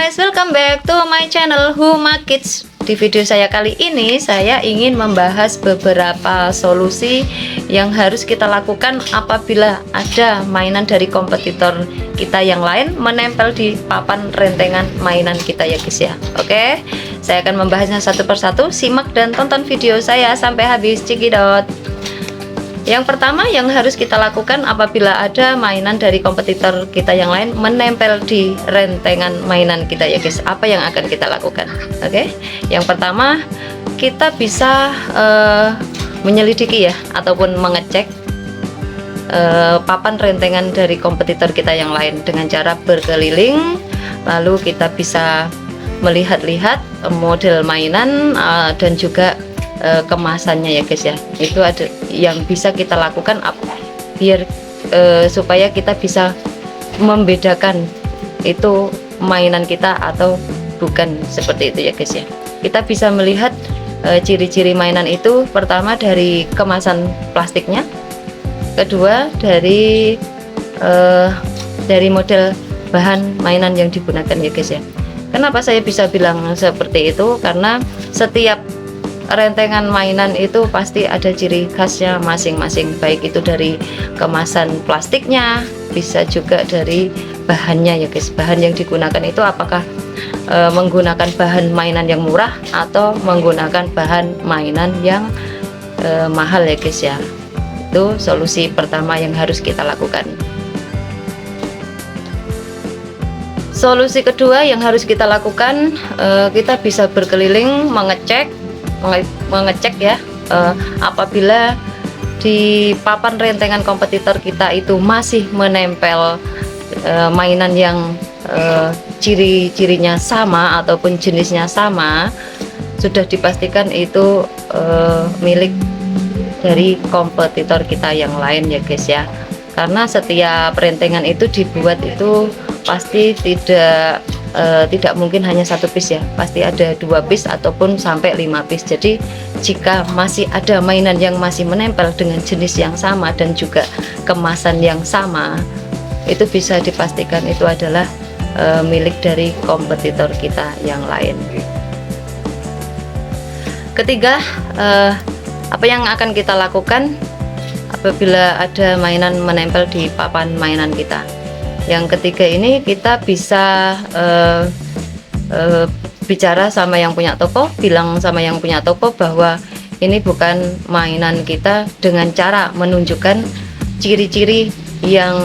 guys, welcome back to my channel Huma Kids. Di video saya kali ini saya ingin membahas beberapa solusi yang harus kita lakukan apabila ada mainan dari kompetitor kita yang lain menempel di papan rentengan mainan kita ya guys ya. Oke, saya akan membahasnya satu persatu. Simak dan tonton video saya sampai habis, cekidot. Yang pertama yang harus kita lakukan apabila ada mainan dari kompetitor kita yang lain menempel di rentengan mainan kita ya guys, apa yang akan kita lakukan? Oke, yang pertama kita bisa menyelidiki ya, ataupun mengecek papan rentengan dari kompetitor kita yang lain dengan cara berkeliling. Lalu kita bisa melihat-lihat model mainan dan juga kemasannya ya guys ya. Itu ada yang bisa kita lakukan biar supaya kita bisa membedakan itu mainan kita atau bukan, seperti itu ya guys ya. Kita bisa melihat ciri-ciri mainan itu, pertama dari kemasan plastiknya, kedua dari model bahan mainan yang digunakan ya guys ya. Kenapa saya bisa bilang seperti itu? Karena setiap rentengan mainan itu pasti ada ciri khasnya masing-masing, baik itu dari kemasan plastiknya, bisa juga dari bahannya ya guys. Bahan yang digunakan itu apakah menggunakan bahan mainan yang murah atau menggunakan bahan mainan yang mahal ya guys ya. Itu solusi pertama yang harus kita lakukan. Solusi kedua yang harus kita lakukan, kita bisa berkeliling mengecek ya, apabila di papan rentengan kompetitor kita itu masih menempel mainan yang ciri-cirinya sama ataupun jenisnya sama, sudah dipastikan itu milik dari kompetitor kita yang lain ya guys ya. Karena setiap rentengan itu dibuat itu pasti tidak mungkin hanya satu piece ya, pasti ada 2 piece ataupun sampai 5 piece. Jadi jika masih ada mainan yang masih menempel dengan jenis yang sama dan juga kemasan yang sama, itu bisa dipastikan itu adalah milik dari kompetitor kita yang lain. Ketiga, apa yang akan kita lakukan apabila ada mainan menempel di papan mainan kita? Yang ketiga ini kita bisa bicara sama yang punya toko, bilang sama yang punya toko bahwa ini bukan mainan kita, dengan cara menunjukkan ciri-ciri yang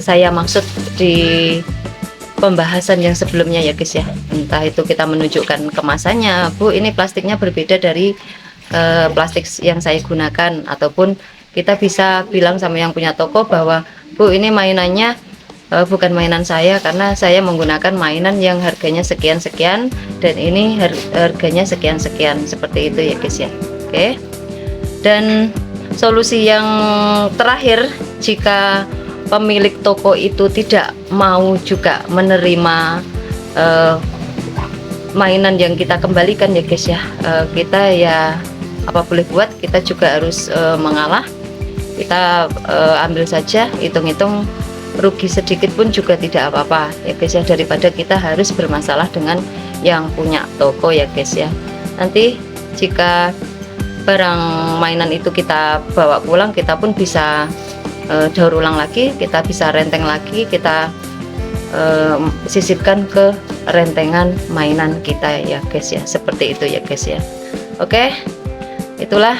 saya maksud di pembahasan yang sebelumnya ya guys ya. Entah itu kita menunjukkan kemasannya, Bu ini plastiknya berbeda dari plastik yang saya gunakan, ataupun kita bisa bilang sama yang punya toko bahwa Bu ini mainannya bukan mainan saya, karena saya menggunakan mainan yang harganya sekian-sekian dan ini harganya sekian-sekian, seperti itu ya guys ya. Oke. Dan solusi yang terakhir, jika pemilik toko itu tidak mau juga menerima mainan yang kita kembalikan ya guys ya, kita ya apa boleh buat, kita juga harus mengalah. Kita ambil saja, hitung-hitung rugi sedikit pun juga tidak apa-apa ya guys ya, daripada kita harus bermasalah dengan yang punya toko ya guys ya. Nanti jika barang mainan itu kita bawa pulang, kita pun bisa daur ulang lagi, kita bisa renteng lagi, kita sisipkan ke rentengan mainan kita ya guys ya, seperti itu ya guys ya. Oke, itulah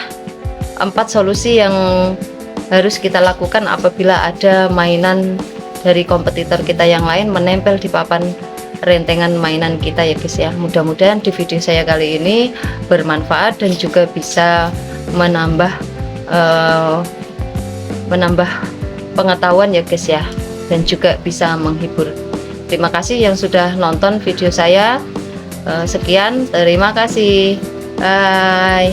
4 solusi yang harus kita lakukan apabila ada mainan dari kompetitor kita yang lain menempel di papan rentengan mainan kita ya guys ya. Mudah-mudahan di video saya kali ini bermanfaat dan juga bisa menambah pengetahuan ya guys ya, dan juga bisa menghibur. Terima kasih yang sudah nonton video saya. Sekian, terima kasih, bye.